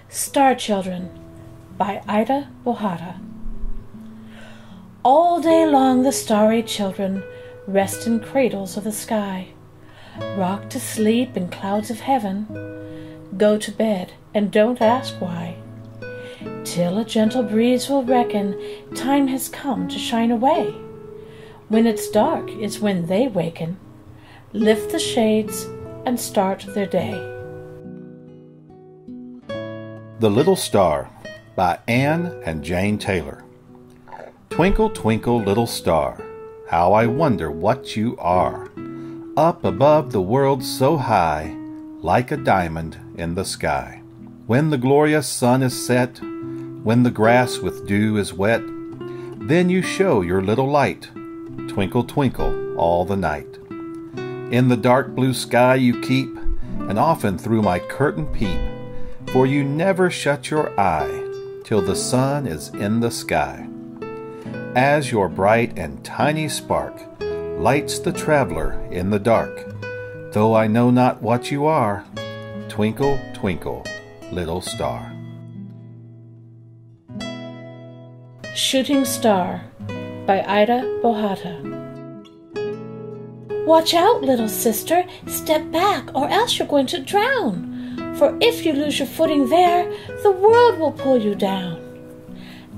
Star Children by Ida Bohata. All day long the starry children rest in cradles of the sky, rock to sleep in clouds of heaven, go to bed and don't ask why, till a gentle breeze will reckon time has come to shine away. When it's dark is when they waken, lift the shades and start their day. The Little Star by Anne and Jane Taylor. Twinkle, twinkle, little star, how I wonder what you are, up above the world so high, like a diamond in the sky. When the glorious sun is set, when the grass with dew is wet, then you show your little light, twinkle, twinkle, all the night. In the dark blue sky you keep, and often through my curtain peep, for you never shut your eye till the sun is in the sky. As your bright and tiny spark lights the traveler in the dark, though I know not what you are, twinkle, twinkle, little star. Shooting Star by Ida Bohata. Watch out, little sister, step back or else you're going to drown. For if you lose your footing there, the world will pull you down.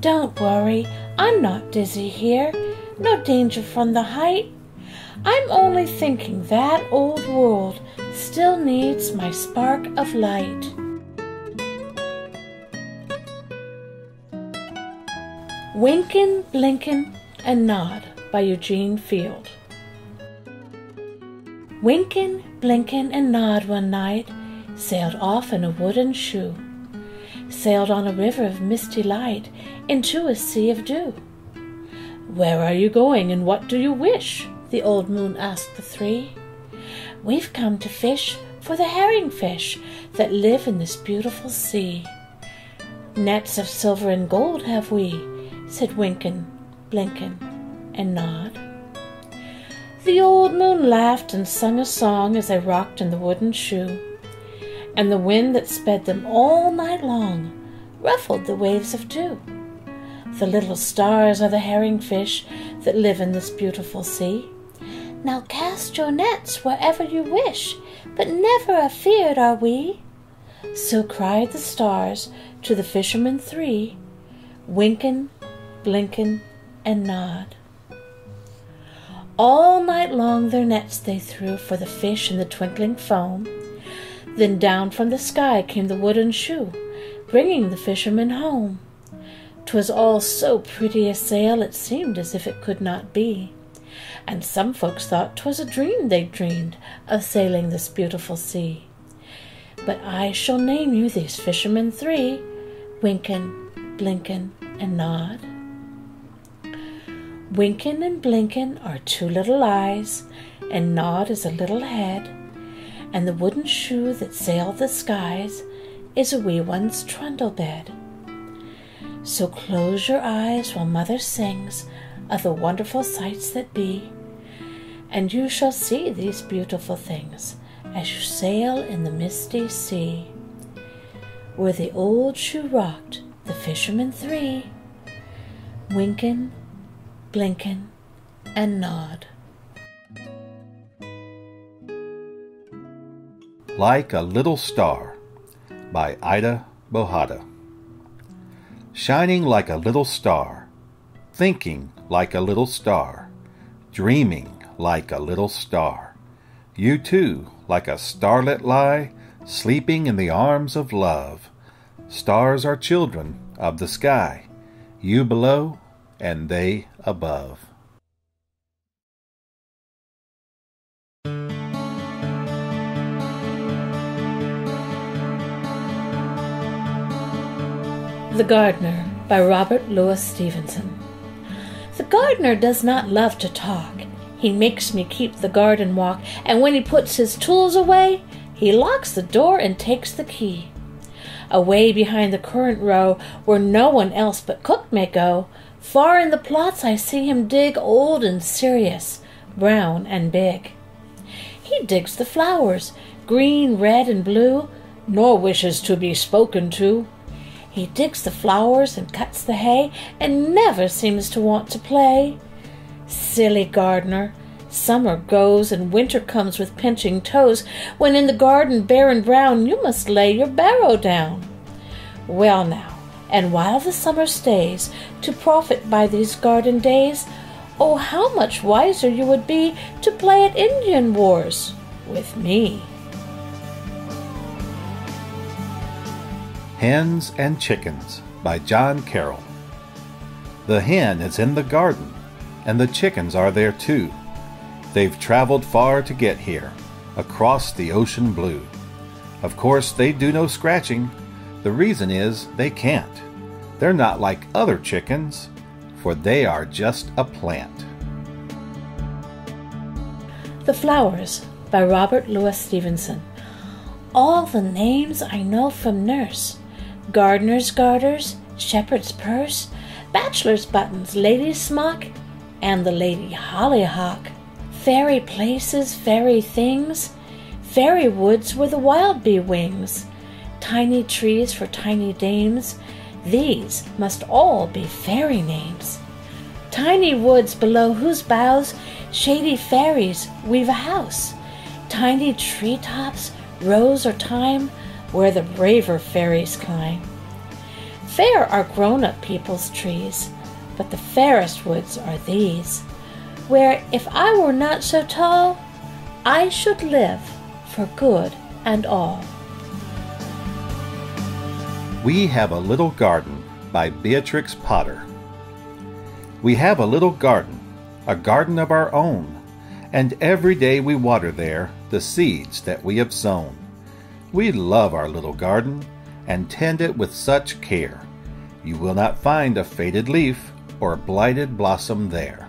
Don't worry, I'm not dizzy here, no danger from the height. I'm only thinking that old world still needs my spark of light. Winkin', Blinkin', and Nod by Eugene Field. Winkin', Blinkin', and Nod one night sailed off in a wooden shoe, sailed on a river of misty light into a sea of dew. Where are you going and what do you wish? The old moon asked the three. We've come to fish for the herring fish that live in this beautiful sea. Nets of silver and gold have we, said Winkin', Blinkin', and Nod. The old moon laughed and sung a song as they rocked in the wooden shoe, and the wind that sped them all night long ruffled the waves of dew. The little stars are the herring fish that live in this beautiful sea. Now cast your nets wherever you wish, but never afeard are we. So cried the stars to the fishermen three, Winkin', Blinkin', and Nod. All night long their nets they threw for the fish in the twinkling foam. Then down from the sky came the wooden shoe, bringing the fishermen home. 'Twas all so pretty a sail it seemed as if it could not be, and some folks thought 'twas a dream they'd dreamed of sailing this beautiful sea. But I shall name you these fishermen three, Winkin', Blinkin', and Nod. Winkin' and Blinkin' are two little eyes, and Nod is a little head, and the wooden shoe that sailed the skies is a wee one's trundle bed. So close your eyes while Mother sings of the wonderful sights that be, and you shall see these beautiful things as you sail in the misty sea. Where the old shoe rocked the fishermen three, Winkin', Blinkin', and Nod. Like a Little Star by Ida Bohata. Shining like a little star, thinking like a little star, dreaming like a little star. You too, like a starlet lie, sleeping in the arms of love. Stars are children of the sky, you below and they above. The Gardener by Robert Louis Stevenson. The gardener does not love to talk. He makes me keep the garden walk, and when he puts his tools away, he locks the door and takes the key. Away behind the currant row, where no one else but cook may go, far in the plots I see him dig, old and serious, brown and big. He digs the flowers, green, red, and blue, nor wishes to be spoken to. He digs the flowers and cuts the hay, and never seems to want to play. Silly gardener, summer goes and winter comes with pinching toes, when in the garden bare and brown you must lay your barrow down. Well now, and while the summer stays, to profit by these garden days, oh, how much wiser you would be to play at Indian wars with me. Hens and Chickens by John Carroll. The hen is in the garden, and the chickens are there too. They've traveled far to get here, across the ocean blue. Of course, they do no scratching. The reason is they can't. They're not like other chickens, for they are just a plant. The Flowers by Robert Louis Stevenson. All the names I know from nurse: gardener's garters, shepherd's purse, bachelor's buttons, lady's smock, and the lady hollyhock. Fairy places, fairy things, fairy woods where the wild bee wings, tiny trees for tiny dames, these must all be fairy names. Tiny woods below whose boughs shady fairies weave a house, tiny treetops, rose or thyme, where the braver fairies climb. Fair are grown-up people's trees, but the fairest woods are these, where if I were not so tall, I should live for good and all. We Have a Little Garden by Beatrix Potter. We have a little garden, a garden of our own, and every day we water there the seeds that we have sown. We love our little garden and tend it with such care. You will not find a faded leaf or blighted blossom there.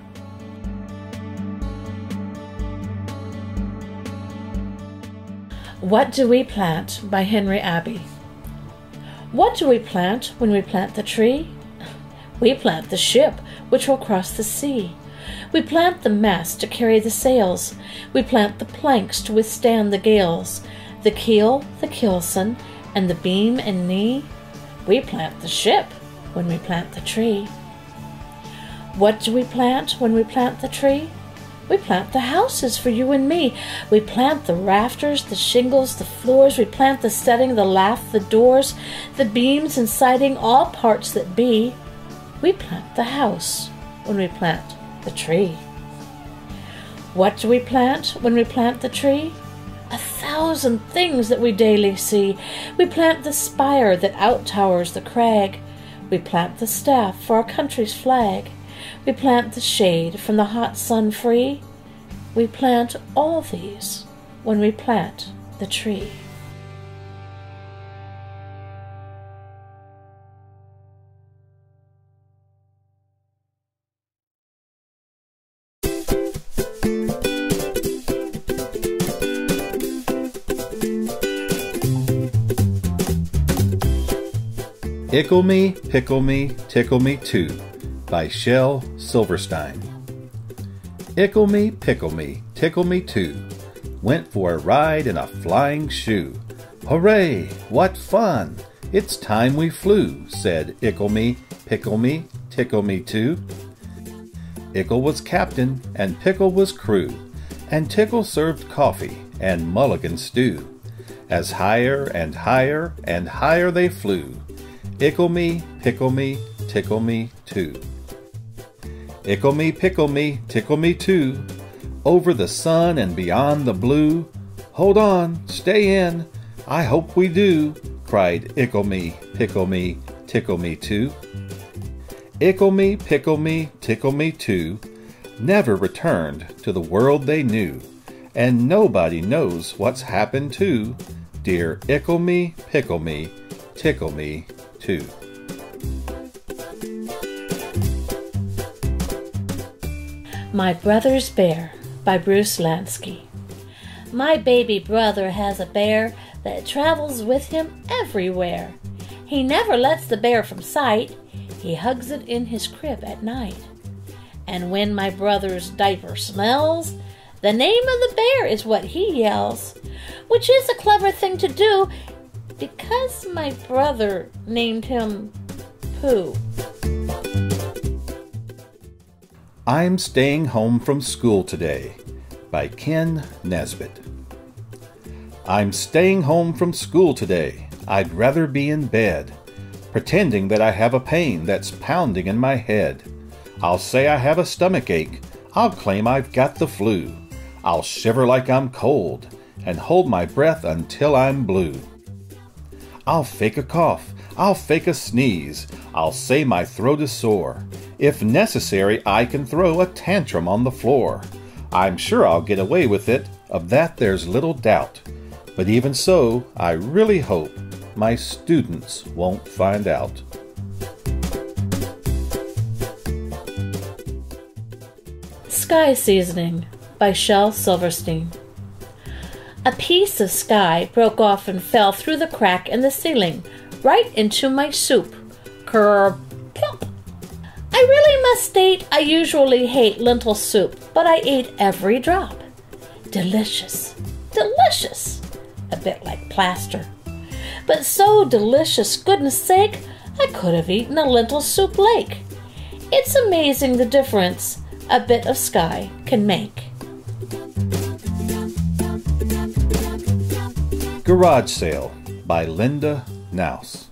What Do We Plant by Henry Abbey. What do we plant when we plant the tree? We plant the ship which will cross the sea. We plant the mast to carry the sails. We plant the planks to withstand the gales, the keel, the keelson, and the beam and knee. We plant the ship when we plant the tree. What do we plant when we plant the tree? We plant the houses for you and me. We plant the rafters, the shingles, the floors. We plant the setting, the lath, the doors, the beams and siding, all parts that be. We plant the house when we plant the tree. What do we plant when we plant the tree? 1,000 things that we daily see. We plant the spire that outtowers the crag. We plant the staff for our country's flag. We plant the shade from the hot sun free. We plant all these when we plant the tree. Hickel Me, Pickle Me, Tickle Me Too by Shel Silverstein. Hickel Me, Pickle Me, Tickle Me Too, went for a ride in a flying shoe. Hooray, what fun! It's time we flew, said Hickel Me, Pickle Me, Tickle Me Too. Hickel was captain and Pickle was crew, and Tickle served coffee and mulligan stew. As higher and higher and higher they flew, Hickel Me, Pickle Me, Tickle Me Too. Hickel Me, Pickle Me, Tickle Me Too, over the sun and beyond the blue. Hold on, stay in, I hope we do, cried Hickel Me, Pickle Me, Tickle Me Too. Hickel Me, Pickle Me, Tickle Me Too never returned to the world they knew, and nobody knows what's happened to dear Hickel Me, Pickle Me, Tickle Me Too. My Brother's Bear by Bruce Lansky. My baby brother has a bear that travels with him everywhere. He never lets the bear from sight. He hugs it in his crib at night. And when my brother's diaper smells, the name of the bear is what he yells, which is a clever thing to do because my brother named him Pooh. I'm Staying Home from School Today by Ken Nesbitt. I'm staying home from school today. I'd rather be in bed, pretending that I have a pain that's pounding in my head. I'll say I have a stomach ache. I'll claim I've got the flu. I'll shiver like I'm cold and hold my breath until I'm blue. I'll fake a cough. I'll fake a sneeze. I'll say my throat is sore. If necessary, I can throw a tantrum on the floor. I'm sure I'll get away with it. Of that there's little doubt. But even so, I really hope my students won't find out. Sky Seasoning by Shel Silverstein. A piece of sky broke off and fell through the crack in the ceiling, right into my soup. Kerplop! I really must state I usually hate lentil soup, but I ate every drop. Delicious, delicious, a bit like plaster. But so delicious, goodness sake, I could have eaten a lentil soup lake. It's amazing the difference a bit of sky can make. Garage Sale by Linda Naus.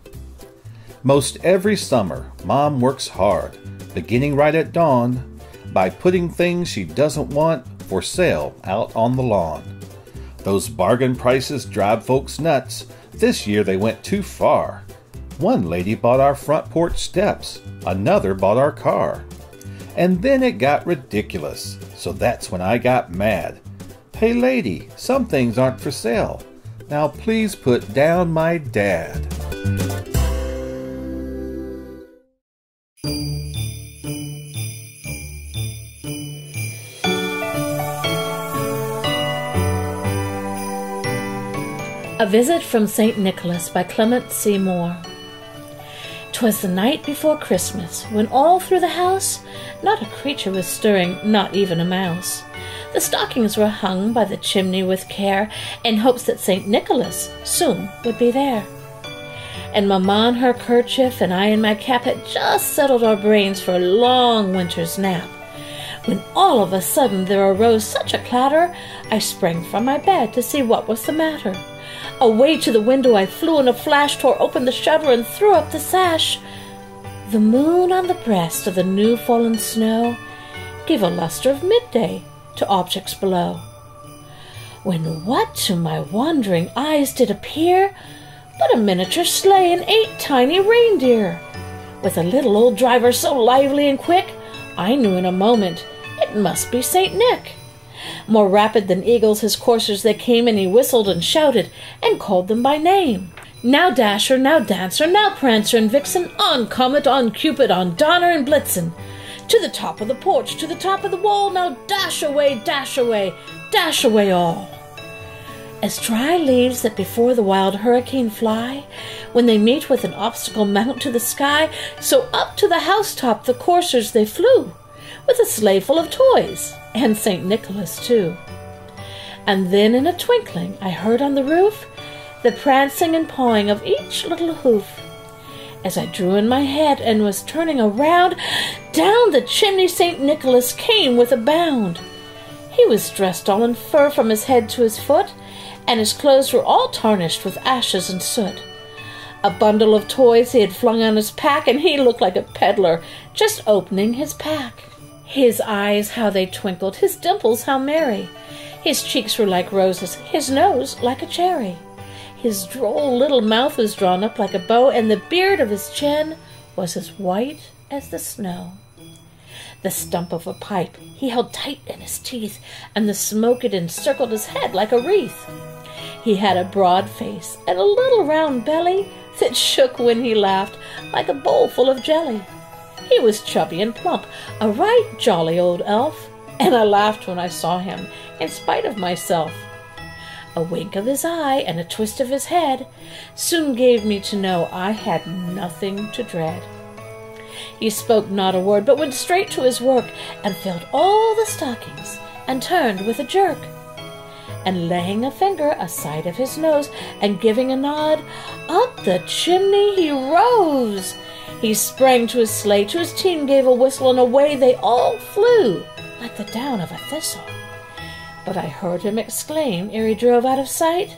Most every summer, Mom works hard, beginning right at dawn, by putting things she doesn't want for sale out on the lawn. Those bargain prices drive folks nuts. This year they went too far. One lady bought our front porch steps, another bought our car. And then it got ridiculous, so that's when I got mad. Hey lady, some things aren't for sale. Now please put down my dad. A Visit from St. Nicholas by Clement C. Moore. 'Twas the night before Christmas, when all through the house not a creature was stirring, not even a mouse. The stockings were hung by the chimney with care, in hopes that St. Nicholas soon would be there. And Mamma in her kerchief and I in my cap had just settled our brains for a long winter's nap, when all of a sudden there arose such a clatter, I sprang from my bed to see what was the matter. Away to the window I flew in a flash, tore open the shutter and threw up the sash. The moon on the breast of the new-fallen snow gave a lustre of midday to objects below. When what to my wondering eyes did appear but a miniature sleigh and 8 tiny reindeer, with a little old driver so lively and quick, I knew in a moment it must be St. Nick. More rapid than eagles his coursers they came, and he whistled and shouted and called them by name. Now Dasher, now Dancer, now Prancer and Vixen, on Comet, on Cupid, on Donner and Blitzen. To the top of the porch, to the top of the wall, now dash away, dash away, dash away all. As dry leaves that before the wild hurricane fly, when they meet with an obstacle mount to the sky, so up to the housetop the coursers they flew, with a sleigh full of toys, and St. Nicholas too. And then in a twinkling I heard on the roof the prancing and pawing of each little hoof. As I drew in my head and was turning around, down the chimney St. Nicholas came with a bound. He was dressed all in fur from his head to his foot, and his clothes were all tarnished with ashes and soot. A bundle of toys he had flung on his pack, and he looked like a peddler just opening his pack. His eyes, how they twinkled, his dimples, how merry. His cheeks were like roses, his nose like a cherry. His droll little mouth was drawn up like a bow, and the beard of his chin was as white as the snow. The stump of a pipe he held tight in his teeth, and the smoke it encircled his head like a wreath. He had a broad face and a little round belly that shook when he laughed like a bowl full of jelly. He was chubby and plump, a right jolly old elf, and I laughed when I saw him, in spite of myself. A wink of his eye and a twist of his head soon gave me to know I had nothing to dread. He spoke not a word, but went straight to his work, and filled all the stockings, and turned with a jerk. and laying a finger aside of his nose and giving a nod, up the chimney he rose. He sprang to his sleigh, to his team gave a whistle, and away they all flew like the down of a thistle. But I heard him exclaim ere he drove out of sight,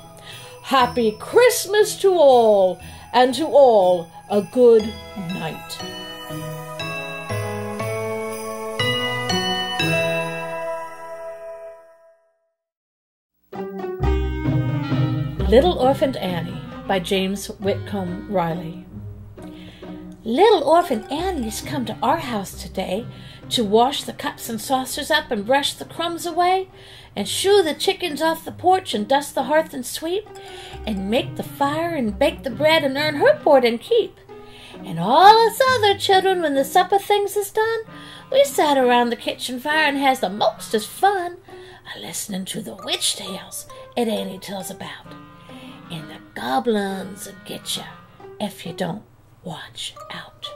"Happy Christmas to all, and to all a good night." Little Orphan Annie by James Whitcomb Riley. Little Orphan Annie's come to our house today to wash the cups and saucers up and brush the crumbs away and shoo the chickens off the porch and dust the hearth and sweep and make the fire and bake the bread and earn her board and keep. And all us other children, when the supper things is done, we sat around the kitchen fire and has the mostest fun a-listening to the witch tales that Annie tells about. And the goblins will get you if you don't watch out.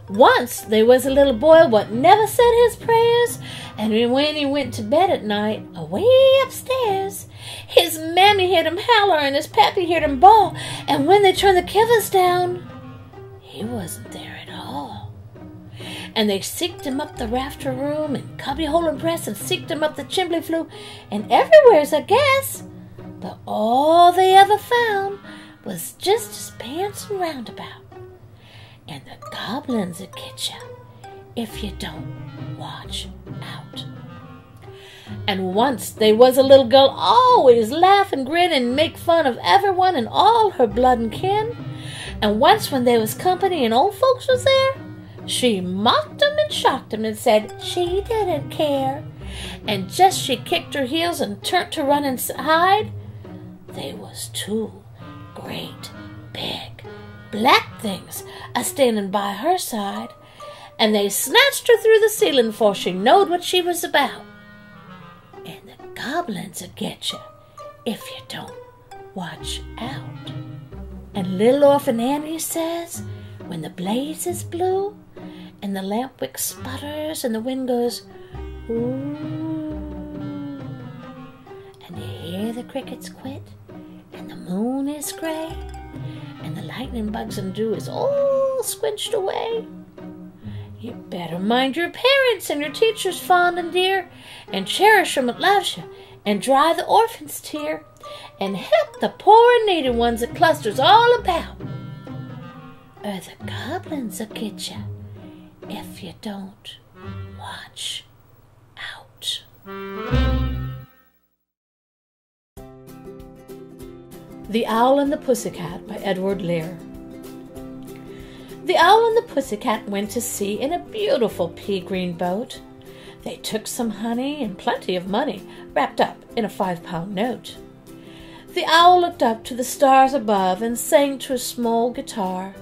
Once there was a little boy what never said his prayers, and when he went to bed at night, away upstairs, his mammy heard him holler and his pappy heard him bawl, and when they turned the covers down, he wasn't there at all. And they seeked him up the rafter room, and cubbyhole and press, and seeked him up the chimney flue, and everywhere's I guess. But all they ever found was just his pants and roundabout. And the goblins will get you if you don't watch out. And once there was a little girl always laugh and grin and make fun of everyone and all her blood and kin. And once when there was company and old folks was there, she mocked 'em and shocked 'em and said she didn't care. And just she kicked her heels and turned to run and hide, they was two great big black things a-standing by her side, and they snatched her through the ceiling, for she knowed what she was about. And the goblins will get you if you don't watch out. And little Orphan Annie says, when the blaze is blue, and the lamp wick sputters, and the wind goes, ooh, and you hear the crickets quit, and the moon is gray, and the lightning bugs and dew is all squinched away, you better mind your parents and your teachers fond and dear, and cherish 'em that loves you, and dry the orphan's tear, and help the poor and needy ones that clusters all about, or the goblins will get you if you don't watch out. The Owl and the Pussycat by Edward Lear. The Owl and the Pussycat went to sea in a beautiful pea-green boat. They took some honey and plenty of money wrapped up in a 5-pound note. The Owl looked up to the stars above and sang to a small guitar,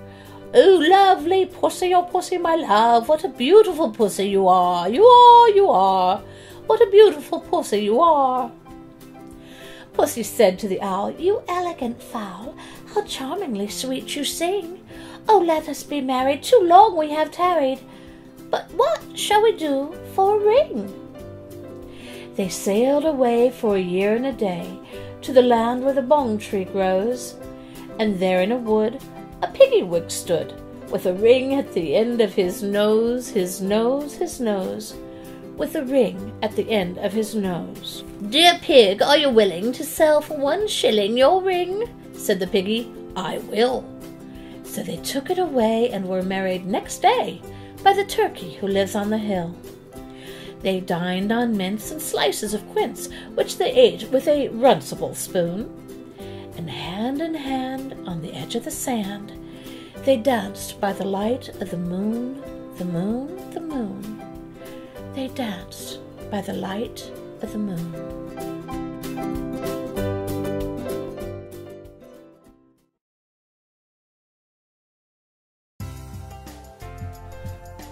"Oh, lovely pussy, oh pussy, my love, what a beautiful pussy you are, you are, you are, what a beautiful pussy you are." Pussy said to the Owl, "You elegant fowl, how charmingly sweet you sing. Oh, let us be married, too long we have tarried. But what shall we do for a ring?" They sailed away for a year and a day to the land where the bong tree grows, and there in a wood a piggy-wig stood, with a ring at the end of his nose, his nose, his nose, with a ring at the end of his nose. "Dear pig, are you willing to sell for 1 shilling your ring?" said the piggy. "I will." So they took it away and were married next day by the turkey who lives on the hill. They dined on mince and slices of quince, which they ate with a runcible spoon, and hand in hand on the edge of the sand they danced by the light of the moon, the moon, the moon. They danced by the light of the moon.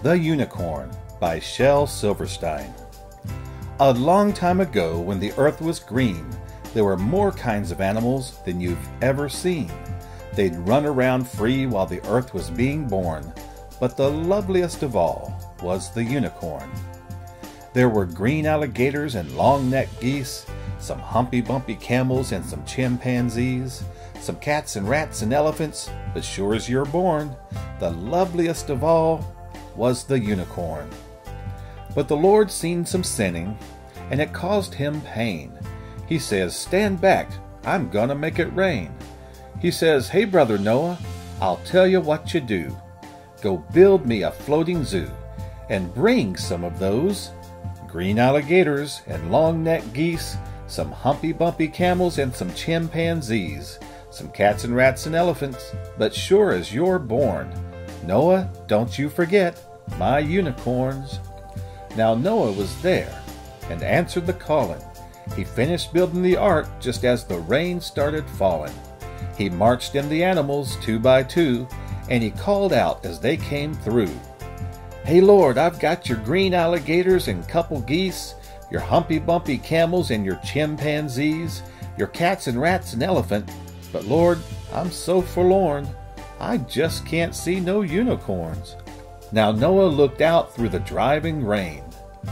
The Unicorn by Shel Silverstein. A long time ago, when the earth was green, there were more kinds of animals than you've ever seen. They'd run around free while the earth was being born, but the loveliest of all was the unicorn. There were green alligators and long-necked geese, some humpy-bumpy camels and some chimpanzees, some cats and rats and elephants, but sure as you're born, the loveliest of all was the unicorn. But the Lord seen some sinning, and it caused him pain. He says, "Stand back, I'm gonna make it rain." He says, "Hey, brother Noah, I'll tell you what you do. Go build me a floating zoo, and bring some of those green alligators and long-necked geese, some humpy-bumpy camels and some chimpanzees, some cats and rats and elephants, but sure as you're born, Noah, don't you forget my unicorns." Now Noah was there and answered the calling. He finished building the ark just as the rain started falling. He marched in the animals 2 by 2, and he called out as they came through, "Hey Lord, I've got your green alligators and couple geese, your humpy-bumpy camels and your chimpanzees, your cats and rats and elephant, but Lord, I'm so forlorn, I just can't see no unicorns." Now Noah looked out through the driving rain.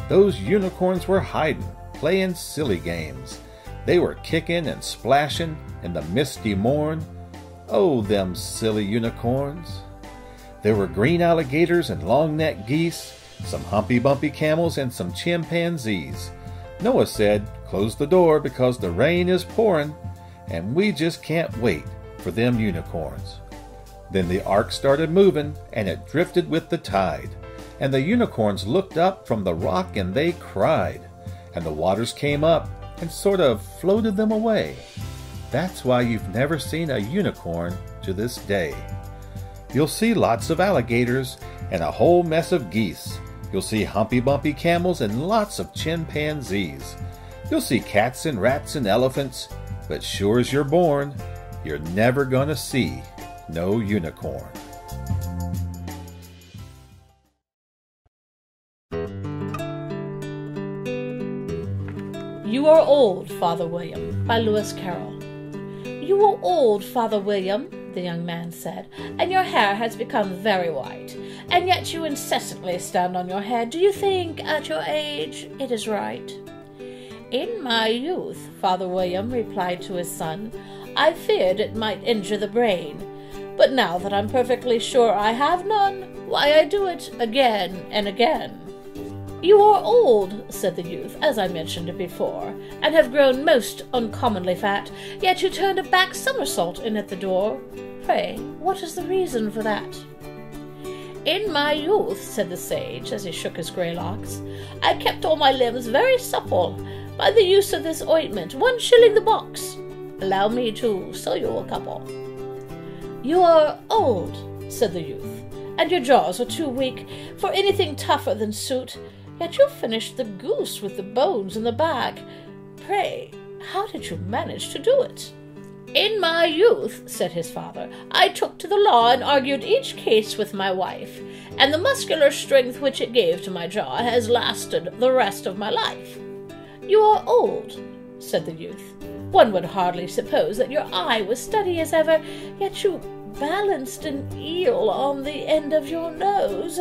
Those unicorns were hiding, playing silly games. They were kicking and splashing in the misty morn. Oh, them silly unicorns. There were green alligators and long-necked geese, some humpy-bumpy camels and some chimpanzees. Noah said, "Close the door because the rain is pouring, and we just can't wait for them unicorns." Then the ark started moving, and it drifted with the tide. And the unicorns looked up from the rock and they cried. And the waters came up and sort of floated them away. That's why you've never seen a unicorn to this day. You'll see lots of alligators and a whole mess of geese. You'll see humpy-bumpy camels and lots of chimpanzees. You'll see cats and rats and elephants, but sure as you're born, you're never gonna see no unicorn. You Are Old, Father William, by Lewis Carroll. "You are old, Father William," the young man said, "and your hair has become very white, and yet you incessantly stand on your head. Do you think, at your age, it is right?" "In my youth," Father William replied to his son, "I feared it might injure the brain, but now that I'm perfectly sure I have none, why, I do it again and again." "You are old," said the youth, "as I mentioned before, and have grown most uncommonly fat, yet you turned a back somersault in at the door. Pray, what is the reason for that?" "In my youth," said the sage, as he shook his grey locks, "I kept all my limbs very supple by the use of this ointment, 1 shilling the box. Allow me to sell you a couple." "You are old," said the youth, "and your jaws are too weak for anything tougher than soot. Yet you finished the goose with the bones in the back. Pray, how did you manage to do it?" "In my youth," said his father, "I took to the law and argued each case with my wife, and the muscular strength which it gave to my jaw has lasted the rest of my life." "You are old," said the youth. "One would hardly suppose that your eye was steady as ever, yet you balanced an eel on the end of your nose.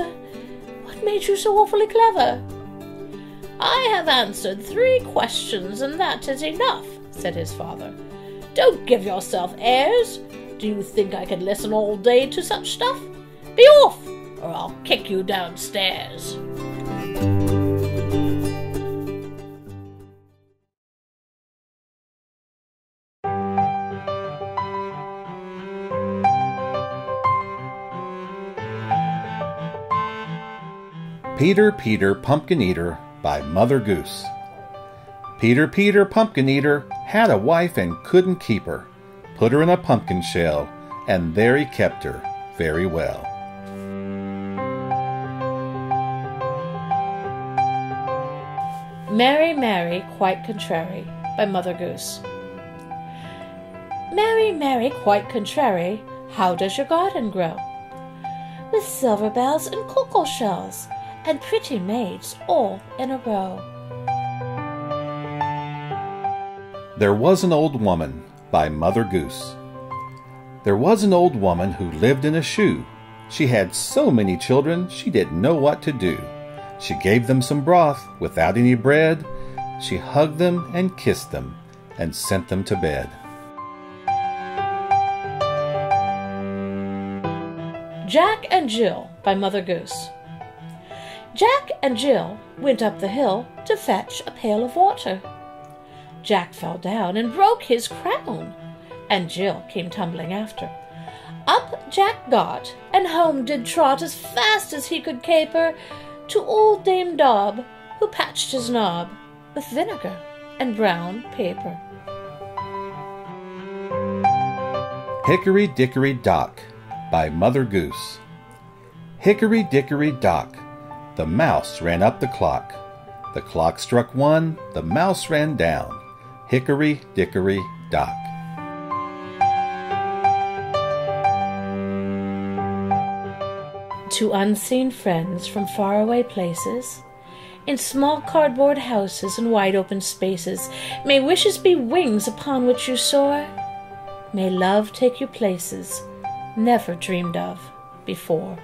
What made you so awfully clever?" "I have answered 3 questions, and that is enough," said his father. "Don't give yourself airs. Do you think I can listen all day to such stuff? Be off, or I'll kick you downstairs." Peter, Peter, Pumpkin Eater by Mother Goose. Peter, Peter, Pumpkin Eater had a wife and couldn't keep her. Put her in a pumpkin shell, and there he kept her very well. Mary, Mary, Quite Contrary by Mother Goose. "Mary, Mary, quite contrary, how does your garden grow?" "With silver bells and cocoa shells, and pretty maids all in a row." There Was an Old Woman by Mother Goose. There was an old woman who lived in a shoe. She had so many children she didn't know what to do. She gave them some broth without any bread. She hugged them and kissed them, and sent them to bed. Jack and Jill by Mother Goose. Jack and Jill went up the hill to fetch a pail of water. Jack fell down and broke his crown, and Jill came tumbling after. Up Jack got, and home did trot as fast as he could caper, to old Dame Dob, who patched his knob with vinegar and brown paper. Hickory Dickory Dock by Mother Goose. Hickory Dickory Dock, the mouse ran up the clock. The clock struck 1, the mouse ran down. Hickory Dickory Dock. To unseen friends from faraway places, in small cardboard houses and wide open spaces, may wishes be wings upon which you soar. May love take you places never dreamed of before.